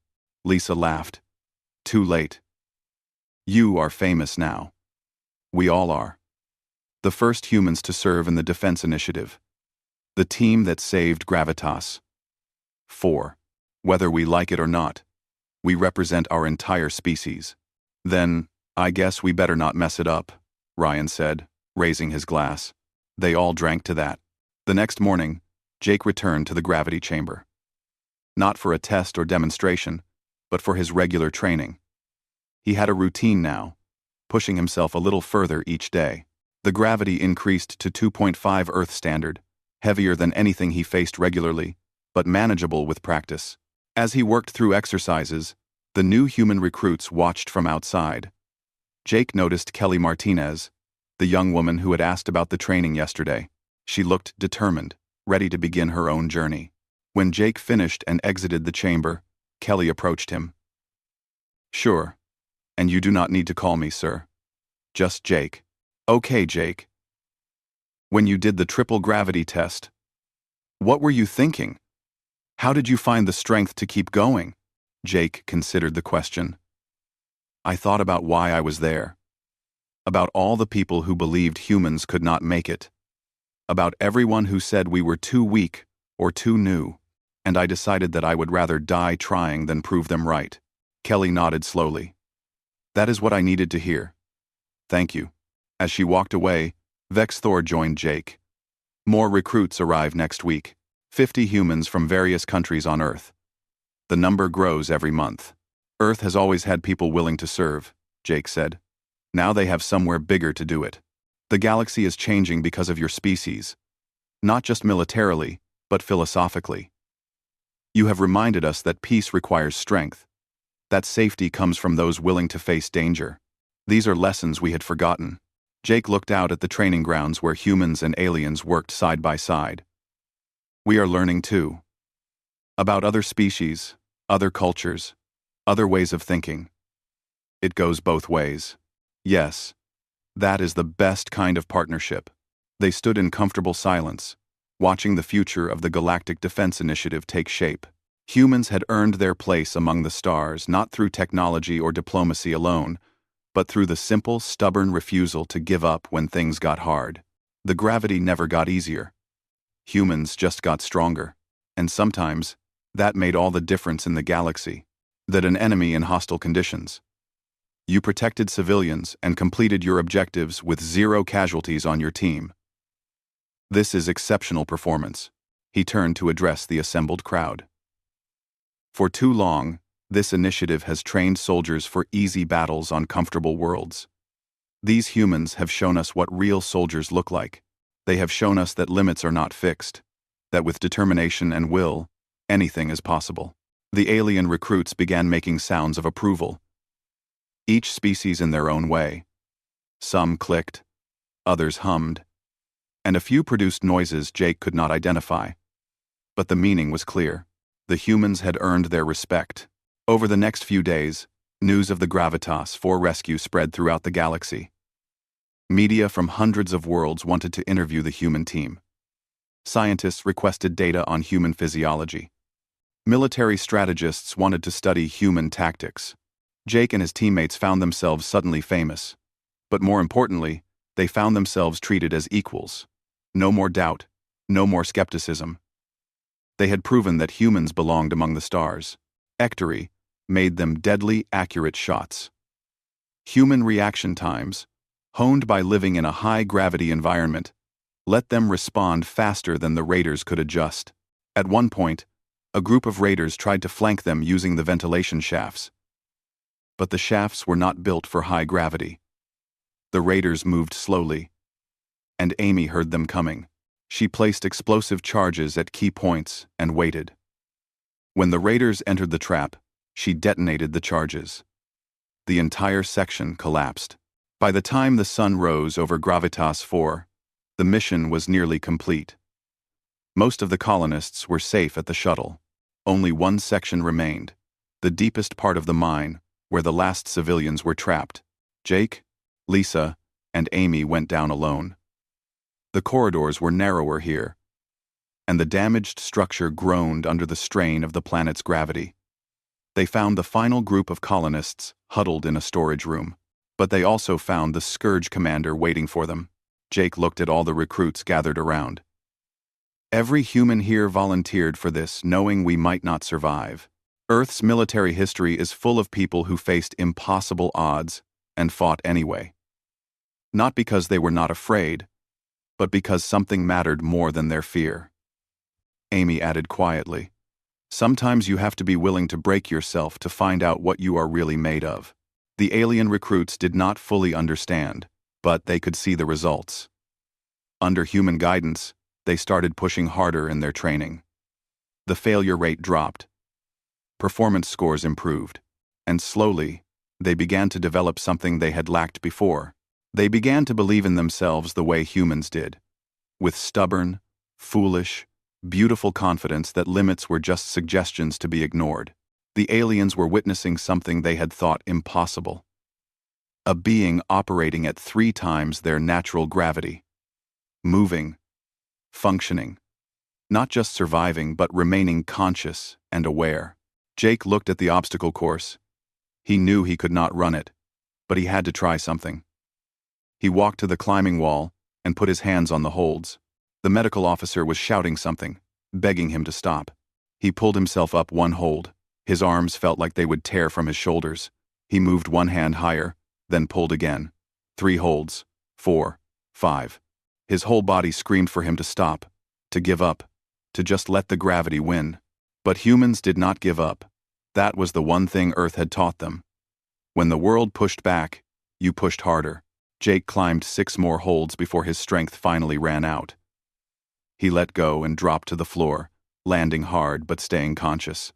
Lisa laughed. Too late. You are famous now. We all are. The first humans to serve in the Defense Initiative. The team that saved Gravitas. 4. Whether we like it or not, we represent our entire species. Then, I guess we better not mess it up, Ryan said, raising his glass. They all drank to that. The next morning, Jake returned to the gravity chamber. Not for a test or demonstration, but for his regular training. He had a routine now, pushing himself a little further each day. The gravity increased to 2.5 Earth standard, heavier than anything he faced regularly, but manageable with practice. As he worked through exercises, the new human recruits watched from outside. Jake noticed Kelly Martinez, the young woman who had asked about the training yesterday. She looked determined, ready to begin her own journey. When Jake finished and exited the chamber, Kelly approached him. Sure. And you do not need to call me, sir. Just Jake. Okay, Jake. When you did the triple gravity test, what were you thinking? How did you find the strength to keep going? Jake considered the question. I thought about why I was there. About all the people who believed humans could not make it. About everyone who said we were too weak or too new. And I decided that I would rather die trying than prove them right. Kelly nodded slowly. That is what I needed to hear. Thank you. As she walked away, Vex Thor joined Jake. More recruits arrive next week. 50 humans from various countries on Earth. The number grows every month. Earth has always had people willing to serve, Jake said. Now they have somewhere bigger to do it. The galaxy is changing because of your species. Not just militarily, but philosophically. You have reminded us that peace requires strength. That safety comes from those willing to face danger. These are lessons we had forgotten. Jake looked out at the training grounds where humans and aliens worked side by side. We are learning too. About other species, other cultures, other ways of thinking. It goes both ways. Yes, that is the best kind of partnership. They stood in comfortable silence, watching the future of the Galactic Defense Initiative take shape. Humans had earned their place among the stars not through technology or diplomacy alone, but through the simple, stubborn refusal to give up when things got hard. The gravity never got easier. Humans just got stronger, and sometimes, that made all the difference in the galaxy. That an enemy in hostile conditions. You protected civilians and completed your objectives with 0 casualties on your team. This is exceptional performance. He turned to address the assembled crowd. For too long, this initiative has trained soldiers for easy battles on comfortable worlds. These humans have shown us what real soldiers look like. They have shown us that limits are not fixed, that with determination and will, anything is possible. The alien recruits began making sounds of approval. Each species in their own way. Some clicked, others hummed, and a few produced noises Jake could not identify. But the meaning was clear. The humans had earned their respect. Over the next few days, news of the Gravitas 4 rescue spread throughout the galaxy. Media from hundreds of worlds wanted to interview the human team. Scientists requested data on human physiology. Military strategists wanted to study human tactics. Jake and his teammates found themselves suddenly famous. But more importantly, they found themselves treated as equals. No more doubt, no more skepticism. They had proven that humans belonged among the stars. Ectory made them deadly accurate shots. Human reaction times, honed by living in a high-gravity environment, let them respond faster than the raiders could adjust. At one point, a group of raiders tried to flank them using the ventilation shafts. But the shafts were not built for high gravity. The raiders moved slowly, and Amy heard them coming. She placed explosive charges at key points and waited. When the raiders entered the trap, she detonated the charges. The entire section collapsed. By the time the sun rose over Gravitas 4, the mission was nearly complete. Most of the colonists were safe at the shuttle. Only one section remained, the deepest part of the mine, where the last civilians were trapped. Jake, Lisa, and Amy went down alone. The corridors were narrower here, and the damaged structure groaned under the strain of the planet's gravity. They found the final group of colonists huddled in a storage room, but they also found the Scourge commander waiting for them. Jake looked at all the recruits gathered around. Every human here volunteered for this, knowing we might not survive. Earth's military history is full of people who faced impossible odds and fought anyway. Not because they were not afraid, but because something mattered more than their fear. Amy added quietly, "Sometimes you have to be willing to break yourself to find out what you are really made of." The alien recruits did not fully understand, but they could see the results. Under human guidance, they started pushing harder in their training. The failure rate dropped. Performance scores improved. And slowly, they began to develop something they had lacked before. They began to believe in themselves the way humans did, with stubborn, foolish, beautiful confidence that limits were just suggestions to be ignored. The aliens were witnessing something they had thought impossible. A being operating at 3 times their natural gravity. Moving, functioning, not just surviving but remaining conscious and aware. Jake looked at the obstacle course. He knew he could not run it, but he had to try something. He walked to the climbing wall and put his hands on the holds. The medical officer was shouting something, begging him to stop. He pulled himself up one hold. His arms felt like they would tear from his shoulders. He moved one hand higher, then pulled again. 3 holds, 4, 5. His whole body screamed for him to stop, to give up, to just let the gravity win. But humans did not give up. That was the one thing Earth had taught them. When the world pushed back, you pushed harder. Jake climbed 6 more holds before his strength finally ran out. He let go and dropped to the floor, landing hard but staying conscious.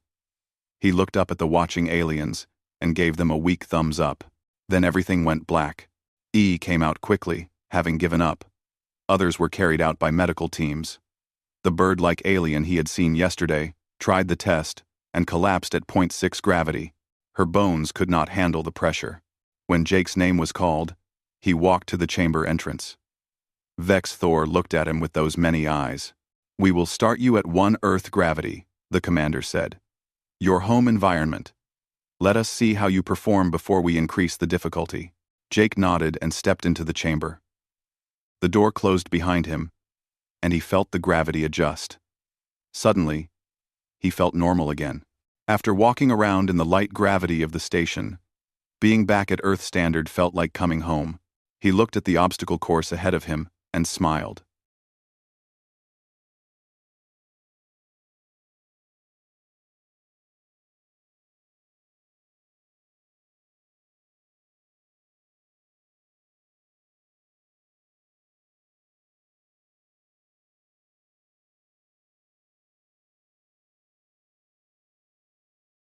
He looked up at the watching aliens and gave them a weak thumbs up. Then everything went black. E came out quickly, having given up. Others were carried out by medical teams. The bird-like alien he had seen yesterday tried the test and collapsed at 0.6 gravity. Her bones could not handle the pressure. When Jake's name was called, he walked to the chamber entrance. Vex Thor looked at him with those many eyes. "We will start you at 1 Earth gravity," the commander said. "Your home environment. Let us see how you perform before we increase the difficulty." Jake nodded and stepped into the chamber. The door closed behind him, and he felt the gravity adjust. Suddenly, he felt normal again. After walking around in the light gravity of the station, being back at Earth standard felt like coming home. He looked at the obstacle course ahead of him and smiled.